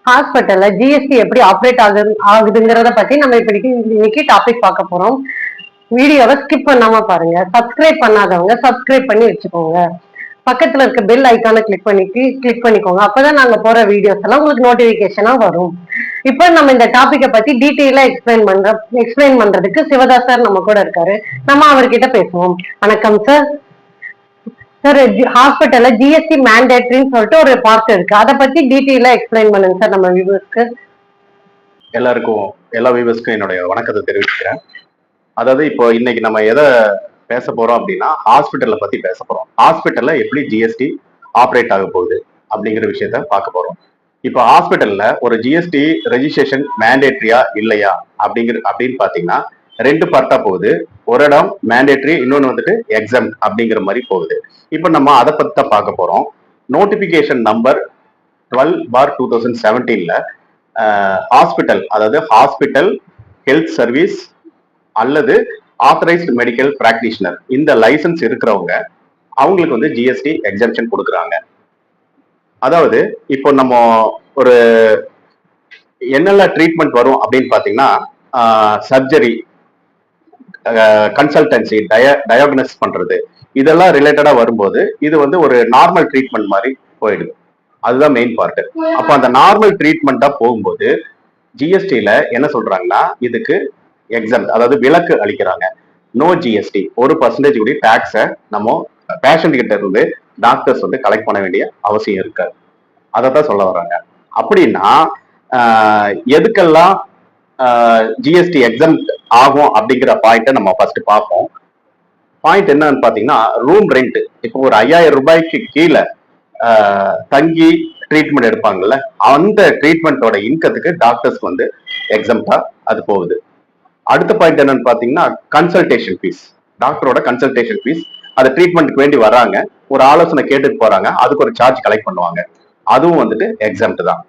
ஹாஸ்பிட்டல்ல ஜிஎஸ்டி எப்படி ஆப்ரேட் ஆகுதுங்கிறத பத்தி நம்ம இன்னைக்கு டாபிக் பார்க்க போறோம். வீடியோவை ஸ்கிப் பண்ணாம பாருங்க. சப்ஸ்கிரைப் பண்ணாதவங்க சப்ஸ்கிரைப் பண்ணி வச்சுக்கோங்க. பக்கத்துல இருக்க பெல் ஐக்கானை கிளிக் பண்ணிக்கோங்க. அப்பதான் நாங்க போற வீடியோஸ் எல்லாம் உங்களுக்கு நோட்டிபிகேஷனா வரும். இப்ப நம்ம இந்த டாபிக்கை பத்தி டீட்டெயிலா எக்ஸ்பிளைன் பண்றதுக்கு சிவதாஸ் சார் நம்ம கூட இருக்காரு. நம்ம அவர்கிட்ட பேசுவோம். வணக்கம் சார். சார், ஹாஸ்பிட்டல்ல ஜிஎஸ்டி மேண்டேட்டரின்னு சொல்லிட்டு ஒரு பார்ட் இருக்கு. அதை பத்தி டீட்டெயிலா எக்ஸ்பிளைன் பண்ணுங்க சார் நம்ம வியூவர்ஸ்க்கு. எல்லா வியூவர்ஸ்க்கும் என்னுடைய வணக்கத்தை தெரிவிக்கிறேன். அதாவது இப்போ இன்னைக்கு நம்ம எதை பேச போறோம் அப்படின்னா ஹாஸ்பிட்டல்ல பத்தி பேச போறோம். ஹாஸ்பிட்டல்ல எப்படி ஜிஎஸ்டி ஆப்ரேட் ஆக போகுது அப்படிங்கிற விஷயத்த பார்க்க போறோம். இப்போ ஹாஸ்பிட்டல்ல ஒரு ஜிஎஸ்டி ரெஜிஸ்ட்ரேஷன் மேண்டேட்டரியா இல்லையா அப்படின்னு பாத்தீங்கன்னா ரெண்டு பார்ட்டா போகுது. ஒரு இடம் மேண்டேட்டரி, இன்னொன்று வந்துட்டு எக்ஸாம் அப்படிங்கிற மாதிரி போகுது. இப்போ நம்ம அதை பத்தி தான் பார்க்க போறோம். நோட்டிபிகேஷன் நம்பர் 12/2017 ஹாஸ்பிட்டல், அதாவது ஹாஸ்பிட்டல் ஹெல்த் சர்வீஸ் அல்லது ஆத்தரைஸ்டு மெடிக்கல் பிராக்டிஷனர், இந்த லைசன்ஸ் இருக்கிறவங்க அவங்களுக்கு வந்து ஜிஎஸ்டி எக்ஸம்ஷன் கொடுக்குறாங்க. அதாவது இப்போ நம்ம ஒரு என்னெல்லாம் ட்ரீட்மெண்ட் வரும் அப்படின்னு பாத்தீங்கன்னா சர்ஜரி, கன்சல்டன்சி, டயக்னோஸ் பண்றது, இதெல்லாம் ரிலேட்டடா வரும்போது இது வந்து ஒரு நார்மல் ட்ரீட்மெண்ட் மாதிரி போயிடுது. அதுதான் மெயின் பார்ட். அப்ப அந்த நார்மல் ட்ரீட்மெண்டா போகும்போது ஜிஎஸ்டில என்ன சொல்றாங்கன்னா இதுக்கு எக்ஸாம், அதாவது விலக்கு அளிக்கிறாங்க. நோ ஜிஎஸ்டி, 1% கூடிய டாக்ஸை நம்ம பேஷண்ட் கிட்ட இருந்து டாக்டர்ஸ் வந்து கலெக்ட் பண்ண வேண்டிய அவசியம் இருக்காது. அதை தான் சொல்ல வர்றாங்க. அப்படின்னா எதுக்கெல்லாம் ஜிஎஸ்டி எக்ஸாம் ஆகும் அப்படிங்கிற பாயிண்ட்டை நம்ம ஃபர்ஸ்ட் பார்ப்போம். பாயிண்ட் என்னன்னு பாத்தீங்கன்னா ரூம் ரெண்ட். இப்போ ஒரு 5000 ரூபாய்க்கு கீழே தங்கி ட்ரீட்மெண்ட் எடுப்பாங்கல்ல, அந்த ட்ரீட்மெண்ட்டோட இன்கத்துக்கு டாக்டர்ஸ்க்கு வந்து எக்ஸாம்டா அது போகுது. அடுத்த பாயிண்ட் என்னன்னு பாத்தீங்கன்னா கன்சல்டேஷன் ஃபீஸ். டாக்டரோட கன்சல்டேஷன் ஃபீஸ், அது ட்ரீட்மெண்ட்டுக்கு வேண்டி வர்றாங்க, ஒரு ஆலோசனை கேட்டுட்டு போறாங்க, அதுக்கு ஒரு சார்ஜ் கலெக்ட் பண்ணுவாங்க, அதுவும் வந்துட்டு எக்ஸாம்ட் தான்.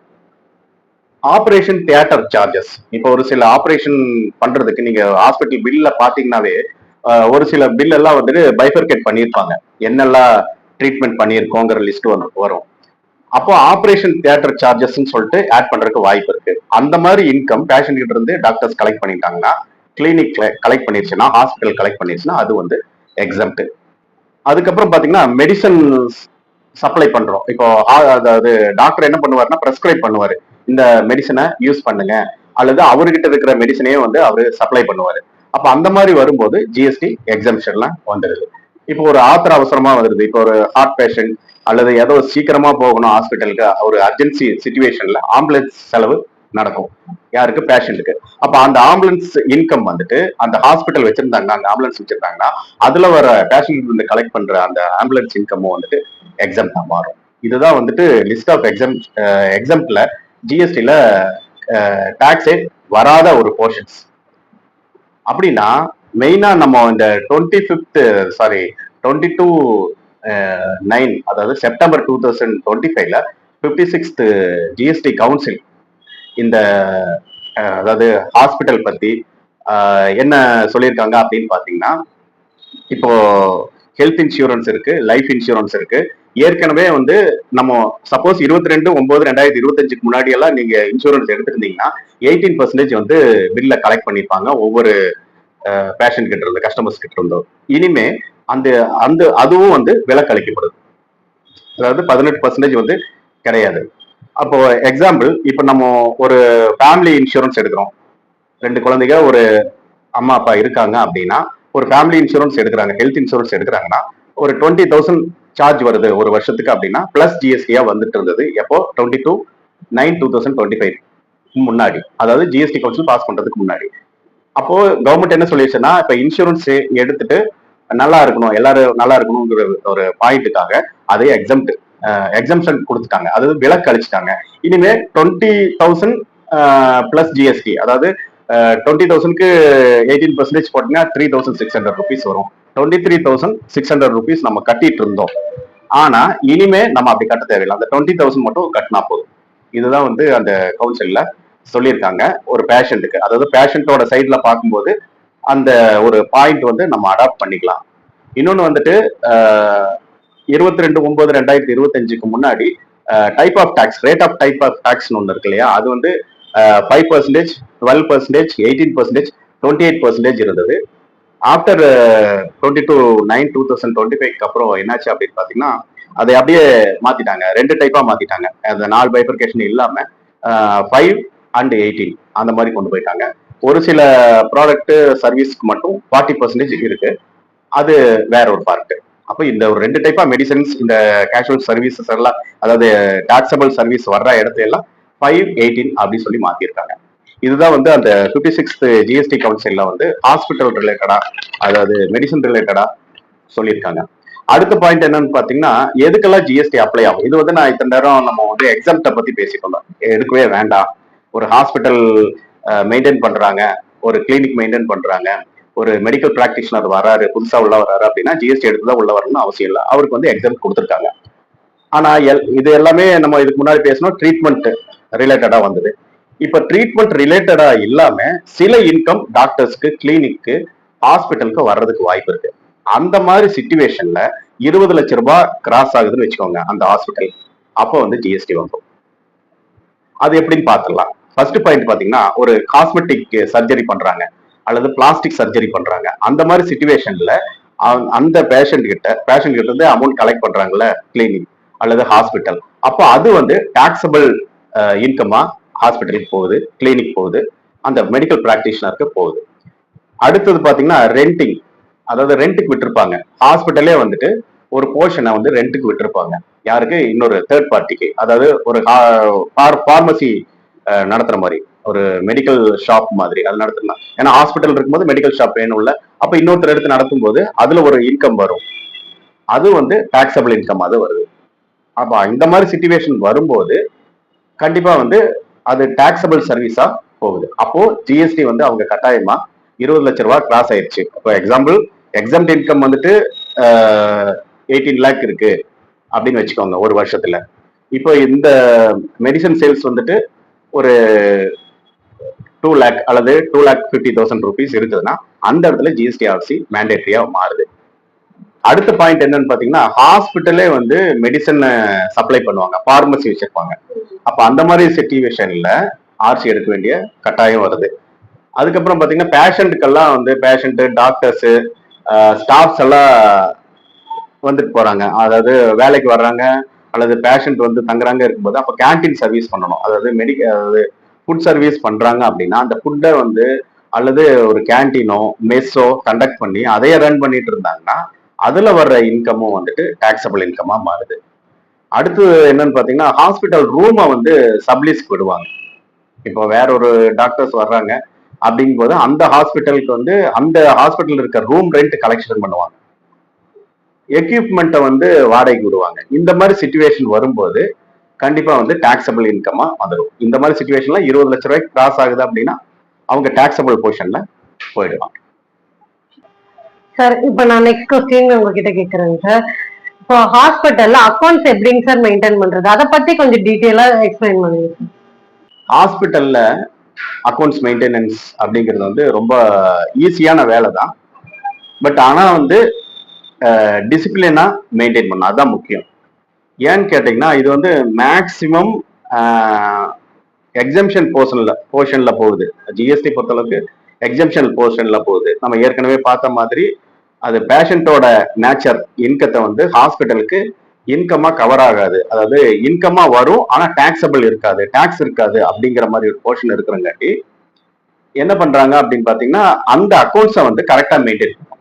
Operation theatre charges. இப்போ ஒரு சில ஆப்ரேஷன் பண்றதுக்கு நீங்க ஹாஸ்பிட்டல் பில்ல பாத்தீங்கன்னாவே ஒரு சில பில் எல்லாம் வந்துட்டு பைஃபர்கேட் பண்ணியிருப்பாங்க, என்னெல்லாம் ட்ரீட்மெண்ட் பண்ணியிருக்கோங்கிற லிஸ்ட் வரும். அப்போ ஆப்ரேஷன் தியேட்டர் சார்ஜஸ் சொல்லிட்டு ஆட் பண்றதுக்கு வாய்ப்பு இருக்கு. அந்த மாதிரி இன்கம் பேஷண்ட் கிட்ட இருந்து டாக்டர்ஸ் கலெக்ட் பண்ணிட்டாங்கன்னா, கிளினிக் கலெக்ட் பண்ணிருச்சுன்னா, ஹாஸ்பிட்டல் கலெக்ட் பண்ணிருச்சுன்னா அது வந்து எக்ஸாம்ட். அதுக்கப்புறம் பாத்தீங்கன்னா மெடிசன் சப்ளை பண்றோம். இப்போ அதாவது டாக்டர் என்ன பண்ணுவாருன்னா பிரெஸ்கிரைப் பண்ணுவாரு, இந்த மெடிசனை யூஸ் பண்ணுங்க, அல்லது அவர்கிட்ட இருக்கிற மெடிசனையும் வந்து அவரு சப்ளை பண்ணுவாரு. அப்ப அந்த மாதிரி வரும்போது ஜிஎஸ்டி எக்ஸம்ஷன்லாம் வந்துடுது. இப்போ ஒரு ஆத்திர அவசரமா வருது, இப்போ ஒரு ஹார்ட் பேஷண்ட் அல்லது ஏதோ சீக்கிரமா போகணும் ஹாஸ்பிட்டலுக்கு, ஒரு அர்ஜென்சி சிச்சுவேஷன்ல ஆம்புலன்ஸ் செலவு நடக்கும் யாருக்கு, பேஷண்ட்டுக்கு. அப்ப அந்த ஆம்புலன்ஸ் இன்கம் வந்துட்டு அந்த ஹாஸ்பிட்டல் வச்சிருந்தாங்கன்னா, அந்த ஆம்புலன்ஸ் வச்சிருந்தாங்கன்னா அதுல வர பேஷண்ட் வந்து கலெக்ட் பண்ற அந்த ஆம்புலன்ஸ் இன்கமும் வந்துட்டு எக்ஸாம்டா மாறும். இதுதான் வந்துட்டு லிஸ்ட் ஆஃப் எக்ஸாம்ல ஜிஎஸ்டில டாக்ஸே வராத ஒரு போர்ஷன்ஸ். அப்படின்னா மெயினா நம்ம இந்த 22/9, அதாவது செப்டம்பர் 2025 56th ஜிஎஸ்டி கவுன்சில் இந்த அதாவது ஹாஸ்பிட்டல் பத்தி என்ன சொல்லியிருக்காங்க அப்படின்னு பாத்தீங்கன்னா, இப்போ ஹெல்த் இன்சூரன்ஸ் இருக்கு, லைஃப் இன்சூரன்ஸ் இருக்கு. ஏற்கனவே வந்து நம்ம சப்போஸ் 22/9/2025 முன்னாடி எல்லாம் நீங்க இன்சூரன்ஸ் எடுத்திருந்தீங்கன்னா 18% வந்து பில்ல கலெக்ட் பண்ணிருப்பாங்க ஒவ்வொரு பேஷண்ட் கிட்ட இருந்து, கஸ்டமர்ஸ் கிட்ட இருந்தோம். இனிமே அந்த அந்த அதுவும் வந்து விலக்கு அளிக்கப்படுது, அதாவது 18% வந்து கிடையாது. அப்போ எக்ஸாம்பிள், இப்போ நம்ம ஒரு ஃபேமிலி இன்சூரன்ஸ் எடுக்கிறோம், 2 குழந்தைங்க ஒரு அம்மா அப்பா இருக்காங்க அப்படின்னா ஒரு ஃபேமிலி இன்சூரன்ஸ் எடுக்கிறாங்க, ஹெல்த் இன்சூரன்ஸ் எடுக்கிறாங்கன்னா ஒரு 20,000 சார்ஜ் வருது ஒரு வருஷத்துக்கு அப்படின்னா பிளஸ் ஜிஎஸ்டியா வந்துட்டு இருந்தது. எப்போ 22/9/2025 முன்னாடி, அதாவது ஜிஎஸ்டி கவுன்சில் பாஸ் பண்றதுக்கு முன்னாடி. அப்போ கவர்மெண்ட் என்ன சொல்லிடுச்சுன்னா, இப்ப இன்சூரன்ஸ் எடுத்துட்டு நல்லா இருக்கணும், எல்லாரும் நல்லா இருக்கணுங்கிற ஒரு பாயிண்ட்டுக்காக அதே எக்ஸம்ஷன் கொடுத்துட்டாங்க, அதாவது விலக்கு அளிச்சுட்டாங்க. இனிமே 20,000 பிளஸ் ஜிஎஸ்டி, அதாவது 20,000க்கு 18% போட்டீங்கன்னா 3,600 rupees வரும். 23,600 rupees நம்ம கட்டிட்டு இருந்தோம். ஆனா இனிமே நம்ம அப்படி கட்ட தேவையில்லை, அந்த 20,000 மட்டும் கட்டினா போதும். இதுதான் வந்து அந்த கவுன்சில்ல சொல்லியிருக்காங்க ஒரு பேஷண்ட்டுக்கு. அதாவது பேஷண்டோட சைட்ல பார்க்கும்போது அந்த ஒரு பாயிண்ட் வந்து நம்ம அடாப்ட் பண்ணிக்கலாம். இன்னொன்னு வந்துட்டு 22/9/2025 முன்னாடி type of tax, rate of type of டாக்ஸ்னு ஒன்று இருக்கு இல்லையா, அது வந்து 5%, 12%, 18%, 28% இருந்தது. ஆஃப்டர் 22/9/2025 அப்புறம் என்னாச்சு அப்படின்னு பாத்தீங்கன்னா, அதை அப்படியே மாத்திட்டாங்க, 2 டைப்பா மாத்திட்டாங்க. அந்த 4 பைஃபர்கேஷன் இல்லாம 5 and 18 அந்த மாதிரி கொண்டு போயிட்டாங்க. ஒரு சில ப்ராடக்ட் சர்வீஸ்க்கு மட்டும் 40% இருக்கு, அது வேற ஒரு பார்ட். அப்போ இந்த ஒரு 2 டைப்பா மெடிசன்ஸ், இந்த கேஷுவல் சர்வீசஸ் எல்லாம், அதாவது டாக்ஸபிள் சர்வீஸ் வர்ற இடத்துல எல்லாம் 5, 18 அப்படின்னு சொல்லி மாத்திருக்காங்க. இதுதான் வந்து அந்த 56th ஜிஎஸ்டி கவுன்சில்ல வந்து ஹாஸ்பிட்டல் ரிலேட்டடா, அதாவது மெடிசன் ரிலேட்டடா சொல்லியிருக்காங்க. அடுத்த பாயிண்ட் என்னன்னு பாத்தீங்கன்னா, எதுக்கெல்லாம் ஜிஎஸ்டி அப்ளை ஆகும். இது வந்து நான் இத்தனை நேரம் நம்ம வந்து எக்ஸாம்ட பத்தி பேசிட்டு இருந்தோம், எடுக்கவே வேண்டாம். ஒரு ஹாஸ்பிட்டல் மெயின்டைன் பண்றாங்க, ஒரு கிளினிக் மெயின்டைன் பண்றாங்க, ஒரு மெடிக்கல் பிராக்டிஷனர் வராரு, புதுசா உள்ள வராரு அப்படின்னா ஜிஎஸ்டி எடுத்துதான் உள்ள வரணும்னு அவசியம் இல்லை. அவருக்கு வந்து எக்ஸாம் கொடுத்துருக்காங்க. ஆனா இது எல்லாமே நம்ம இதுக்கு முன்னாடி பேசணும், ட்ரீட்மெண்ட் ரிலேட்டடா வந்தது. இப்ப ட்ரீட்மெண்ட் ரிலேட்டடா இல்லாம சில இன்கம் டாக்டர்ஸ்க்கு, கிளினிக்கு, ஹாஸ்பிட்டலுக்கு வர்றதுக்கு வாய்ப்பு இருக்கு. அந்த மாதிரி சிச்சுவேஷன்ல 20 லட்சம் ரூபாய் கிராஸ் ஆகுதுன்னு வச்சுக்கோங்க அந்த ஹாஸ்பிட்டல், அப்போ வந்து ஜிஎஸ்டி வந்துடும். அது எப்படின்னு பார்த்துடலாம். ஃபர்ஸ்ட் பாயிண்ட் பாத்தீங்கன்னா, ஒரு காஸ்மெட்டிக் சர்ஜரி பண்றாங்க அல்லது பிளாஸ்டிக் சர்ஜரி பண்றாங்க. அந்த மாதிரி சிச்சுவேஷன்ல அந்த பேஷண்ட் கிட்ட இருந்து அமௌண்ட் கலெக்ட் பண்றாங்கல்ல, கிளினிக் அல்லது ஹாஸ்பிட்டல், அப்போ அது வந்து டாக்ஸபிள் இன்கமா ஹாஸ்பிட்டலுக்கு போகுது, கிளினிக் போகுது, அந்த மெடிக்கல் பிராக்டிஷனருக்கு போகுது. அடுத்தது பாத்தீங்கன்னா ரெண்டிங், அதாவது ரெண்ட்டுக்கு விட்டுருப்பாங்க. ஹாஸ்பிட்டலே வந்துட்டு ஒரு போர்ஷனை வந்து ரெண்ட்டுக்கு விட்டுருப்பாங்க. யாருக்கு? இன்னொரு தேர்ட் பார்ட்டிக்கு. அதாவது ஒரு பார்மசி நடத்துற மாதிரி, ஒரு மெடிக்கல் ஷாப் மாதிரி அது நடத்தலாம். ஏன்னா ஹாஸ்பிட்டல் இருக்கும்போது மெடிக்கல் ஷாப் வேணும்ல, அப்ப இன்னொருத்தர் எடுத்து நடத்தும் போது அதுல ஒரு இன்கம் வரும், அது வந்து டாக்ஸபிள் இன்கம் அது வருது. அப்ப இந்த மாதிரி சிச்சுவேஷன் வரும்போது கண்டிப்பா வந்து அது டாக்ஸபிள் சர்வீஸா போகுது. அப்போ ஜிஎஸ்டி வந்து அவங்க கட்டாயமா 20 லட்சம் ரூபாய் கிராஸ் ஆயிடுச்சு. இப்போ எக்ஸாம்பிள், எக்ஸாம்ட் இன்கம் வந்துட்டு 18 லேக் இருக்கு அப்படின்னு வச்சுக்கோங்க ஒரு வருஷத்துல. இப்போ இந்த மெடிசன் சேல்ஸ் வந்துட்டு ஒரு 2 லேக் அல்லது 2,50,000 rupees இருக்குதுன்னா அந்த இடத்துல ஜிஎஸ்டி ஆர்சி மேண்டேட்டரியா மாறுது. அடுத்த பாயிண்ட் என்னன்னு பாத்தீங்கன்னா, ஹாஸ்பிட்டலே வந்து மெடிசன் சப்ளை பண்ணுவாங்க, பார்மசி வச்சிருப்பாங்க. அப்ப அந்த மாதிரி சிச்சுவேஷன்ல ஆர்சி எடுக்க வேண்டிய கட்டாயம் வருது. அதுக்கப்புறம் பாத்தீங்கன்னா, பேஷண்ட்டுக்கெல்லாம் வந்து பேஷண்ட், டாக்டர்ஸ், ஸ்டாஃப்ஸ் எல்லாம் வந்துட்டு போறாங்க, அதாவது வேலைக்கு வர்றாங்க அல்லது பேஷண்ட் வந்து தங்குறாங்க இருக்கும்போது அப்ப கேன்டீன் சர்வீஸ் பண்ணணும். அதாவது ஃபுட் சர்வீஸ் பண்றாங்க அப்படின்னா அந்த ஃபுட்டை வந்து அல்லது ஒரு கேன்டீனோ மெஸ்ஸோ கண்டக்ட் பண்ணி அதையே ரன் பண்ணிட்டு இருந்தாங்கன்னா அதுல வர்ற இன்கமும் வந்துட்டு டாக்ஸபிள் இன்கமா மாறுது. அடுத்து என்னன்னு பாத்தீங்கன்னா, ஹாஸ்பிட்டல் ரூமை வந்து சப்லீஸ்க்கு விடுவாங்க. இப்போ வேற ஒரு டாக்டர்ஸ் வர்றாங்க அப்படிங்கும் போது அந்த ஹாஸ்பிட்டலுக்கு வந்து அந்த ஹாஸ்பிட்டல் இருக்க ரூம் ரெண்ட் கலெக்ஷன் பண்ணுவாங்க, எக்யூப்மெண்ட்டை வந்து வாடகைக்கு விடுவாங்க. இந்த மாதிரி சிச்சுவேஷன் வரும்போது கண்டிப்பா வந்து டாக்ஸபிள் இன்கமா வந்துடும். இந்த மாதிரி சிச்சுவேஷன்ல 20 லட்சம் ரூபாய்க்கு கிராஸ் ஆகுது அப்படின்னா அவங்க டாக்ஸபிள் போர்ஷன்ல போயிடுவாங்க. சார் இப்ப நான் நெக்ஸ்ட் கொஸ்டின் உங்ககிட்ட கேக்குறேங்க சார். இப்போ ஹாஸ்பிட்டல்ல அக்கௌண்ட்ஸ் எப்படிங்க சார் மெயின்டைன் பண்றது, அதை பத்தி கொஞ்சம் டீட்டெயிலா எக்ஸ்பிளைன் பண்ணுங்க சார். ஹாஸ்பிட்டல்ல அக்கௌண்ட்ஸ் மெயின்டெனன்ஸ் அப்படிங்கிறது வந்து ரொம்ப ஈஸியான வேலை தான். பட் ஆனா வந்து டிசிப்ளினா மெயின்டைன் பண்ண அதுதான் முக்கியம். ஏன்னு கேட்டீங்கன்னா, இது வந்து மேக்சிமம் எக்ஸம்ஷன் போர்ஷன்ல போகுது. ஜிஎஸ்டி பொறுத்தளவுக்கு எக்ஸம்ஷன் போர்ஷன்ல போகுது. நம்ம ஏற்கனவே பார்த்த மாதிரி அது பேஷண்டோட நேச்சர், இன்கத்தை வந்து ஹாஸ்பிட்டலுக்கு இன்கமா கவர் ஆகாது. அதாவது இன்கமா வரும் ஆனா டாக்ஸபிள் இருக்காது, டாக்ஸ் இருக்காது அப்படிங்கிற மாதிரி ஒரு போர்ஷன் இருக்கிறங்காட்டி என்ன பண்றாங்க அப்படின்னு பாத்தீங்கன்னா, அந்த அக்கௌண்ட்ஸை வந்து கரெக்டா மெயின்டைன் பண்ணும்.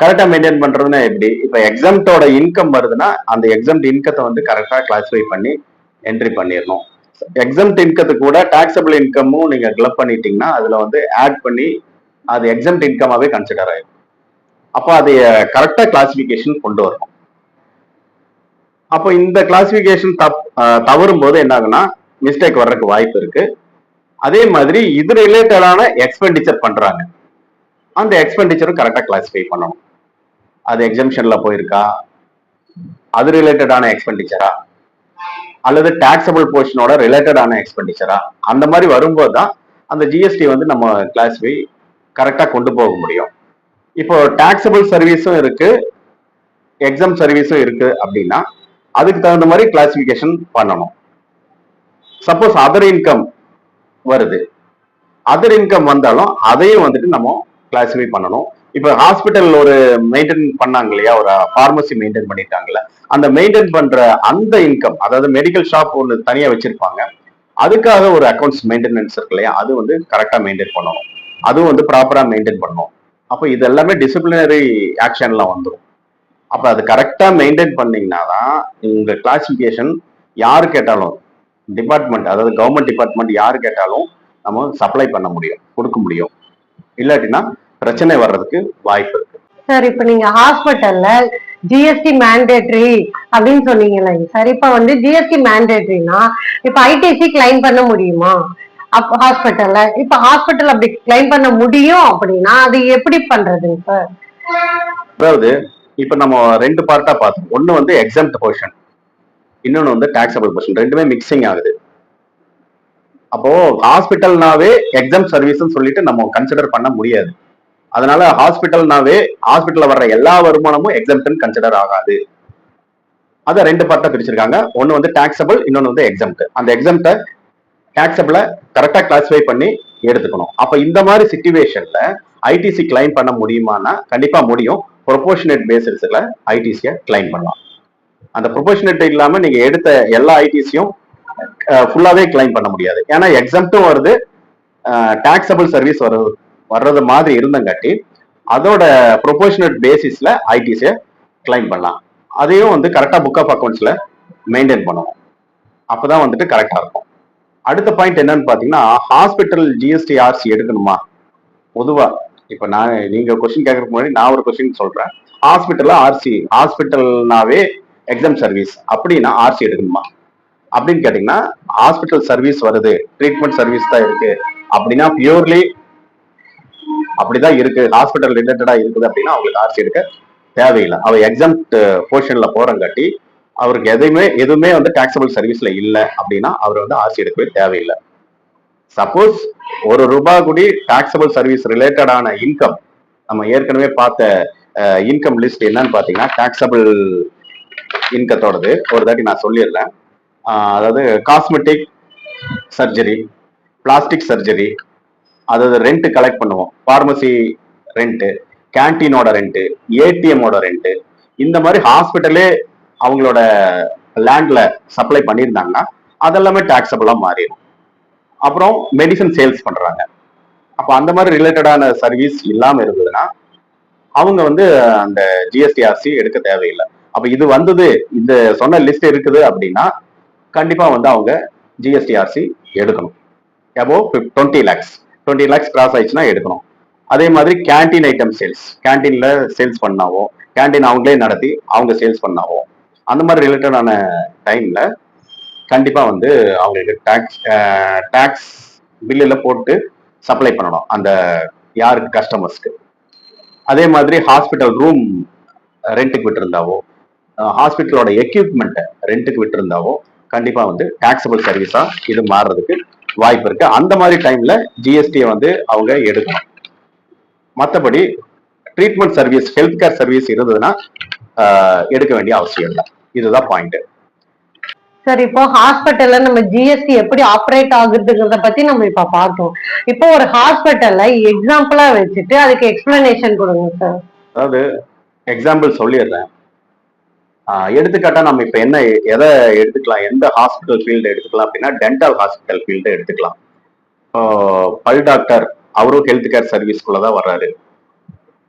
கரெக்டா மெயின்டைன் பண்றதுன்னா எப்படி? இப்ப எக்ஸாம்டோட இன்கம் வருதுன்னா அந்த எக்ஸாம்ட் இன்கத்தை வந்து கரெக்டா கிளாஸிஃபை பண்ணி என்ட்ரி பண்ணிடணும். எக்ஸாம்ட் இன்கத்து கூட டாக்ஸபிள் இன்கமும் நீங்க கிளப் பண்ணிட்டீங்கன்னா அதுல வந்து ஆட் பண்ணி அது எக்ஸாம்ட் இன்கமாவே கன்சிடர் ஆயிடும். அப்போ அதை கரெக்டா கிளாசிபிகேஷன் கொண்டு வரணும். அப்போ இந்த கிளாசிபிகேஷன் தவறும் போது என்ன ஆகுனா மிஸ்டேக் வர்றதுக்கு வாய்ப்பு இருக்கு. அதே மாதிரி இது ரிலேட்டடான எக்ஸ்பெண்டிச்சர் பண்றாங்க, அந்த எக்ஸ்பெண்டிச்சரும் கரெக்டா கிளாசிஃபை பண்ணணும். அது எக்ஸம்ஷன்ல போயிருக்கா, அது ரிலேட்டடான எக்ஸ்பெண்டிச்சரா, அல்லது டாக்ஸபிள் போர்ஷனோட ரிலேட்டடான எக்ஸ்பெண்டிச்சரா, அந்த மாதிரி வரும்போது தான் அந்த ஜிஎஸ்டி வந்து நம்ம கிளாசிஃபை கரெக்டா கொண்டு போக முடியும். இப்போ டாக்ஸபிள் சர்வீஸும் இருக்கு, எக்ஸாம் சர்வீஸும் இருக்கு அப்படின்னா அதுக்கு தகுந்த மாதிரி கிளாசிபிகேஷன் பண்ணணும். சப்போஸ் அதர் இன்கம் வருது, அதர் இன்கம் வந்தாலும் அதையும் வந்துட்டு நம்ம கிளாசிஃபை பண்ணணும். இப்ப ஹாஸ்பிட்டல் ஒரு மெயின்டைன் பண்ணாங்க இல்லையா, ஒரு பார்மசி மெயின்டைன் பண்ணிட்டாங்கல்ல, அந்த மெயின்டைன் பண்ற அந்த இன்கம், அதாவது மெடிக்கல் ஷாப் ஒன்று தனியா வச்சிருப்பாங்க, அதுக்காக ஒரு அக்கௌண்ட்ஸ் மெயின்டெனன்ஸ் இருக்கு இல்லையா, அது வந்து கரெக்டா மெயின்டைன் பண்ணணும், அதுவும் வந்து ப்ராப்பரா மெயின்டைன் பண்ணணும். அப்போ இது எல்லாமே டிசிப்ளினரி ஆக்ஷன்ல வந்துடும். அப்ப அது கரெக்டா மெயின்டைன் பண்ணீங்கன்னா தான் உங்க கிளாசிபிகேஷன் யாரு கேட்டாலும், டிபார்ட்மெண்ட் அதாவது கவர்மெண்ட் டிபார்ட்மெண்ட் யாரு கேட்டாலும் நம்ம சப்ளை பண்ண முடியும், கொடுக்க முடியும். இல்லாட்டினா பிரச்சனை வர்றதுக்கு வாய்ப்பு இருக்கு. சார் இப்ப நீங்க ஹாஸ்பிட்டல்ல ஜிஎஸ்டி மேண்டேட்டரி அப்படின்னு சொன்னீங்கல்ல சார், இப்ப வந்து ஜிஎஸ்டி மேண்டேட்டரினா இப்ப ஐடிசி கிளைம் பண்ண முடியுமா அப்ப ஹாஸ்பிட்டல்ல? இப்ப ஹாஸ்பிட்டல் அப்படி கிளைம் பண்ண முடியும் அப்படின்னா அது எப்படி பண்றதுங்க சார்? அதாவது இப்ப நம்ம ரெண்டு பார்ட்டா பார்த்தோம். ஒண்ணு வந்து எக்ஸம்ட் போர்ஷன், இன்னொன்னு வந்து டாக்ஸபிள் போர்ஷன். ரெண்டுமே மிக்சிங் ஆகுது. அப்போ ஹாஸ்பிட்டல்னாவே எக்ஸாம் சர்வீஸ் சொல்லிட்டு நம்ம கன்சிடர் பண்ண முடியாது. அதனால ஹாஸ்பிட்டல்னாவே ஹாஸ்பிட்டல்ல வர்ற எல்லா வருமானமும் எக்ஸம்டன் கன்சிடர் ஆகாது. அதை ரெண்டு பார்ட்டா பிரிச்சிருக்காங்க. ஒன்னு வந்து டாக்ஸபிள், இன்னொன்னு வந்து எக்ஸம்ட். அந்த எக்ஸம்ட டாக்ஸபிள கரெக்டா கிளாசிஃபை பண்ணி எடுத்துக்கணும். அப்ப இந்த மாதிரி சிச்சுவேஷன்ல ஐடிசி கிளைம் பண்ண முடியுமானா கண்டிப்பா முடியும். ப்ரொபோர்ஷனேட் பேசிஸ்ல ஐடிசியை கிளைம் பண்ணலாம். அந்த ப்ரொபோர்ஷனேட் இல்லாம நீங்க எடுத்த எல்லா ஐடிசியும் ஃபுல்லாவே கிளைம் பண்ண முடியாது. ஏன்னா எக்ஸம்ட்டும் வருது, டாக்ஸபிள் சர்வீஸ் வர்றது மாதிரி இருந்தங்காட்டி அதோட ப்ரொபோர்ஷனேட் பேசிஸ்ல ஐடிசியை கிளைம் பண்ணலாம். அதையும் வந்து கரெக்டா புக் ஆஃப் அக்கௌண்ட்ஸ்ல மெயின்டைன் பண்ணணும். அப்பதான் வந்துட்டு கரெக்டா இருக்கும். அடுத்த பாயிண்ட் என்னன்னு பாத்தீங்கன்னா, ஹாஸ்பிட்டல் ஜிஎஸ்டி ஆர்சி எடுக்கணுமா? பொதுவா இப்ப நீங்க கொஸ்டின் கேட்கறதுக்கு முன்னாடி நான் ஒரு கொஸ்டின் சொல்றேன். ஹாஸ்பிட்டல்ல ஆர்சி, ஹாஸ்பிட்டல்னாவே எக்ஸாம் சர்வீஸ் அப்படின்னா ஆர்சி எடுக்கணுமா அப்படின்னு கேட்டீங்கன்னா, ஹாஸ்பிட்டல் சர்வீஸ் வருது, ட்ரீட்மெண்ட் சர்வீஸ் தான் இருக்கு அப்படின்னா பியூர்லி அப்படிதான் இருக்கு, ஹாஸ்பிட்டல் ரிலேட்டடா இருக்குது அப்படின்னா அவங்களுக்கு ஆர்சி எடுக்க தேவையில்லை. அவர் எக்ஸாம் போர்ஷன்ல போறங்காட்டி அவருக்கு எதுவுமே வந்து டாக்ஸபிள் சர்வீஸ்ல இல்லை அப்படின்னா அவர் வந்து ஆர்சி எடுக்கவே தேவையில்லை. சப்போஸ் ஒரு ரூபாய் கூடி டாக்ஸபிள் சர்வீஸ் ரிலேட்டடான இன்கம், நம்ம ஏற்கனவே பார்த்த இன்கம் லிஸ்ட் என்னன்னு பாத்தீங்கன்னா, டாக்ஸபிள் இன்கத்தோடது ஒரு தாட்டி நான் சொல்லிடுறேன். அதாவது காஸ்மெட்டிக் சர்ஜரி, பிளாஸ்டிக் சர்ஜரி, அதாவது ரெண்ட் கலெக்ட் பண்ணுவோம், பார்மசி ரெண்ட், கேன்டீனோட ரெண்ட், ஏடிஎம்மோட ரெண்ட், இந்த மாதிரி ஹாஸ்பிட்டலே அவங்களோட லேண்ட்ல சப்ளை பண்ணியிருந்தாங்கன்னா அதெல்லாமே டாக்ஸபிளா மாறிடும். அப்புறம் மெடிசன் சேல்ஸ் பண்றாங்க, அப்ப அந்த மாதிரி ரிலேட்டடான சர்வீஸ் இல்லாம இருந்ததுன்னா அவங்க வந்து அந்த ஜிஎஸ்டிஆர்சி எடுக்க தேவையில்லை. அப்ப இது வந்தது, இந்த சொன்ன லிஸ்ட் இருக்குது அப்படின்னா கண்டிப்பா வந்து அவங்க ஜிஎஸ்டிஆர்சி எடுக்கணும். அபோ 20 lakhs கிராஸ் ஆயிடுச்சுன்னா எடுக்கணும். அதே மாதிரி கேன்டீன் ஐட்டம் சேல்ஸ், கேன்டீன்ல சேல்ஸ் பண்ணாவோ, கேன்டீன் அவங்களே நடத்தி அவங்க சேல்ஸ் பண்ணாவோ, அந்த மாதிரி ரிலேட்டடான டைம்ல கண்டிப்பா வந்து அவங்களுக்கு டாக்ஸ் பில்லுல போட்டு சப்ளை பண்ணணும் அந்த யாருக்கு, கஸ்டமர்ஸ்க்கு. அதே மாதிரி ஹாஸ்பிட்டல் ரூம் ரெண்ட்டுக்கு விட்டுருந்தாவோ, ஹாஸ்பிட்டலோட எக்யூப்மெண்ட் ரெண்ட்டுக்கு விட்டுருந்தாவோ கண்டிப்பா வந்து டாக்ஸபிள் சர்வீஸா இது மாறுறதுக்கு வாய்ப்பு இருக்கு. அந்த மாதிரி டைம்ல ஜிஎஸ்டியை வந்து அவங்க எடுக்கணும். மற்றபடி treatment service, health care service இருந்ததுன்னா எடுக்க வேண்டிய அவசியம் இல்லை. இதுதான் பாயிண்ட். சார் இப்போ ஹாஸ்பிட்டல்ல நம்ம ஜிஎஸ்டி எப்படி ஆப்ரேட் ஆகுதுங்கிறத பத்தி நம்ம இப்ப பார்த்தோம். இப்போ ஒரு ஹாஸ்பிட்டல்ல எக்ஸாம்பிளா வச்சுட்டு அதுக்கு எக்ஸ்பிளனேஷன் கொடுங்க சார். அதாவது எக்ஸாம்பிள் சொல்லிடுறேன். எடுத்துக்காட்டா நம்ம இப்ப எதை எடுத்துக்கலாம், எந்த ஹாஸ்பிட்டல் ஃபீல்டு எடுத்துக்கலாம் அப்படின்னா டென்டல் ஹாஸ்பிட்டல் ஃபீல்டு எடுத்துக்கலாம். பல் டாக்டர் அவரும் ஹெல்த் கேர் சர்வீஸ்குள்ளதான் வர்றாரு.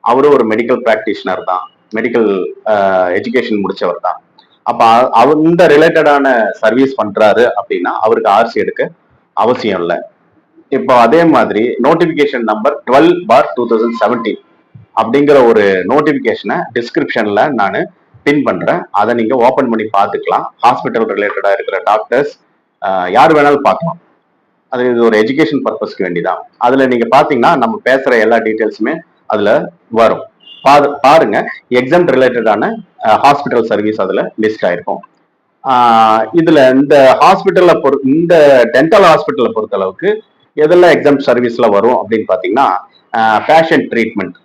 அவரும் ஒரு மெடிக்கல் பிராக்டிஷனர் தான், மெடிக்கல் எஜுகேஷன் முடிச்சவர் தான். அப்ப இந்த ரிலேட்டடான சர்வீஸ் பண்றாரு அப்படின்னா அவருக்கு ஆர்சி எடுக்க அவசியம் இல்லை. இப்போ அதே மாதிரி நோட்டிபிகேஷன் நம்பர் 12/2017 அப்படிங்கிற ஒரு நோட்டிபிகேஷனை டிஸ்கிரிப்ஷன்ல நான் பின் பண்றேன். அதை நீங்க ஓபன் பண்ணி பார்த்துக்கலாம். ஹாஸ்பிட்டல் ரிலேட்டடா இருக்கிற டாக்டர்ஸ் யார் வேணாலும் பார்க்கலாம். அது இது ஒரு எஜுகேஷன் பர்பஸ்க்கு வேண்டிதான். அதுல நீங்க பாத்தீங்கன்னா நம்ம பேசுற எல்லா டீட்டெயில்ஸுமே அதுல வரும். பாருங்க, எக்ஸாம் ரிலேட்டடான ஹாஸ்பிட்டல் சர்வீஸ் அதுல லிஸ்ட் ஆயிருக்கும். இதுல இந்த ஹாஸ்பிட்டல்ல இந்த டென்டல் ஹாஸ்பிட்டலை பொறுத்த அளவுக்கு எதெல்லாம் எக்ஸாம் சர்வீஸ்ல வரும் அப்படின்னு பாத்தீங்கன்னா, patient treatment,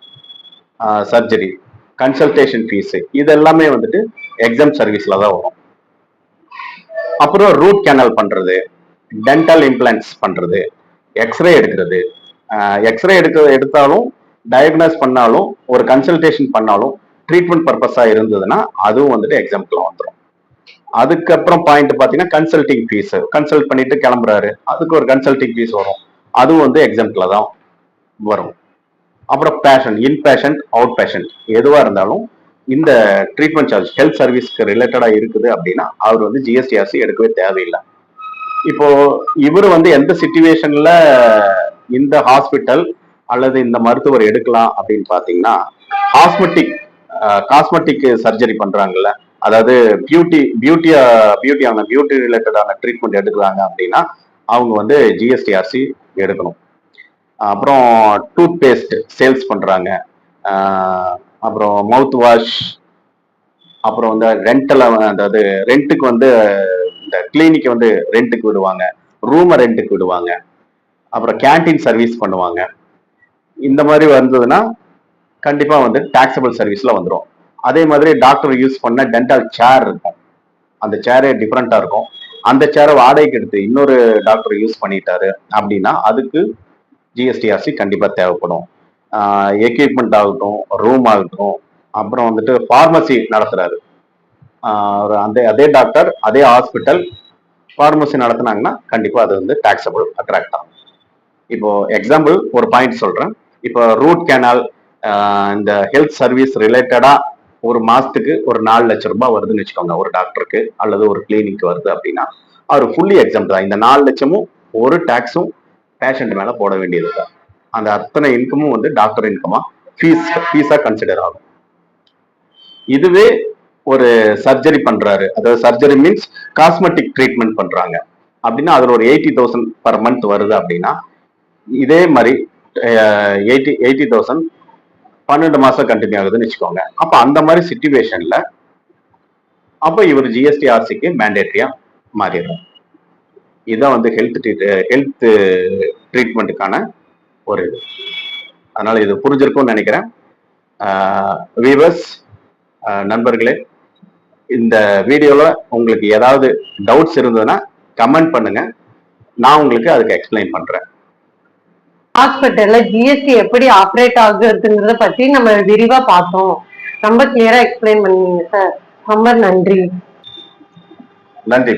surgery, consultation fees, இது எல்லாமே வந்துட்டு எக்ஸாம் சர்வீஸ்ல தான் வரும். அப்புறம் ரூட் கேனல் பண்றது, டென்டல் இம்ப்ளான்ட்ஸ் பண்றது, எக்ஸ்ரே எடுக்கிறது. எக்ஸ்ரே எடுத்தாலும், டயக்னோஸ் பண்ணாலும், ஒரு கன்சல்டேஷன் பண்ணாலும், ட்ரீட்மெண்ட் பர்பஸா இருந்ததுன்னா அதுவும் வந்துட்டு எக்ஸாம்பிள் வந்துடும். அதுக்கப்புறம் பாயிண்ட் பாத்தீங்கன்னா கன்சல்டிங் ஃபீஸ், கன்சல்ட் பண்ணிட்டு கிளம்புறாரு, அதுக்கு ஒரு கன்சல்டிங் ஃபீஸ் வரும், அதுவும் வந்து எக்ஸாம்பிள தான் வரும். அப்புறம் பேஷண்ட், இன் பேஷண்ட், அவுட் பேஷண்ட் எதுவா இருந்தாலும் இந்த ட்ரீட்மெண்ட் சார்ஜ் ஹெல்த் சர்வீஸ்க்கு ரிலேட்டடா இருக்குது அப்படின்னா அவர் வந்து ஜிஎஸ்டிஆர்சி எடுக்கவே தேவையில்லை. இப்போ இவர் வந்து எந்த சிச்சுவேஷன்ல இந்த ஹாஸ்பிட்டல் அல்லது இந்த மருத்துவர் எடுக்கலாம் அப்படின்னு பாத்தீங்கன்னா, காஸ்மெட்டிக் சர்ஜரி பண்றாங்கல்ல, அதாவது பியூட்டி ரிலேட்டடான ட்ரீட்மெண்ட் எடுக்கிறாங்க அப்படின்னா அவங்க வந்து ஜிஎஸ்டிஆர்சி எடுக்கணும். அப்புறம் டூத் பேஸ்ட் சேல்ஸ் பண்றாங்க, அப்புறம் மவுத் வாஷ், அப்புறம் வந்து ரெண்டல, அதாவது ரெண்ட்டுக்கு வந்து இந்த கிளினிக் வந்து ரெண்ட்டுக்கு விடுவாங்க, ரூமை ரெண்ட்டுக்கு விடுவாங்க, அப்புறம் கேண்டீன் சர்வீஸ் பண்ணுவாங்க. இந்த மாதிரி வந்ததுன்னா கண்டிப்பா வந்து டாக்ஸபிள் சர்வீஸ்ல வந்துடும். அதே மாதிரி டாக்டர் யூஸ் பண்ண டென்டல் சேர் இருக்கும், அந்த சேரே டிஃப்ரெண்டா இருக்கும், அந்த சேரை வாடகைக்கு எடுத்து இன்னொரு டாக்டர் யூஸ் பண்ணிட்டாரு அப்படின்னா அதுக்கு ஜிஎஸ்டிஆர்சி கண்டிப்பா தேவைப்படும். எக்யூப்மெண்ட் ஆகட்டும், ரூம் ஆகட்டும், அப்புறம் வந்துட்டு ஃபார்மசி நடத்துறாரு, அதே டாக்டர் அதே ஹாஸ்பிட்டல் ஃபார்மசி நடத்தினாங்கன்னா கண்டிப்பா அது வந்து டாக்ஸபிள் அட்ராக்ட் ஆகும். இப்போ எக்ஸாம்பிள் ஒரு பாயிண்ட் சொல்றேன். இப்போ ரூட் கேனால், இந்த ஹெல்த் சர்வீஸ் ரிலேட்டடா ஒரு மாசத்துக்கு ஒரு 4 லட்சம் ரூபாய் வருதுன்னு வச்சுக்கோங்க ஒரு டாக்டருக்கு அல்லது ஒரு கிளினிக் வருது அப்படின்னா அவர் ஃபுல்லி எக்ஸாம்பிள் தான். இந்த 4 லட்சமும் ஒரு டாக்ஸும் பேஷண்ட் மேல போட வேண்டியது தான். அந்த அத்தனை இன்கமும் வந்து டாக்டர் இன்கமா ஃபீஸா கன்சிடர் ஆகும். இதுவே ஒரு சர்ஜரி பண்றாரு, அதாவது சர்ஜரி மீன்ஸ் காஸ்மெட்டிக் ட்ரீட்மெண்ட் பண்றாங்க அப்படின்னா அதுல ஒரு 80,000 பர் மந்த் வருது அப்படின்னா இதே மாதிரி 80,000 12 மாசம் கண்டினியூ ஆகுதுன்னு வச்சுக்கோங்க. அப்ப அந்த மாதிரி சிச்சுவேஷன்ல அப்ப இவர் ஜிஎஸ்டிஆர்சிக்கு மேண்டேட்டரியா மாறிடுறார். இதுதான் வந்து ஹெல்த் ட்ரீட்மெண்ட்டுக்கான ஒரு இது. அதனால இது புரிஞ்சிருக்கும்னு நினைக்கிறேன். வீவர்ஸ், நண்பர்களே, இந்த வீடியோல உங்களுக்கு ஏதாவது டவுட்ஸ் இருந்ததுன்னா கமெண்ட் பண்ணுங்க, நான் உங்களுக்கு அதுக்கு எக்ஸ்பிளைன் பண்றேன். ஹாஸ்பிட்டல்ல ஜிஎஸ்டி எப்படி ஆப்ரேட் ஆகுறதுங்கிறத பத்தி நம்ம விரிவா பார்த்தோம். ரொம்ப கிளியரா எக்ஸ்பிளைன் பண்ணீங்க சார், ரொம்ப நன்றி. நன்றி.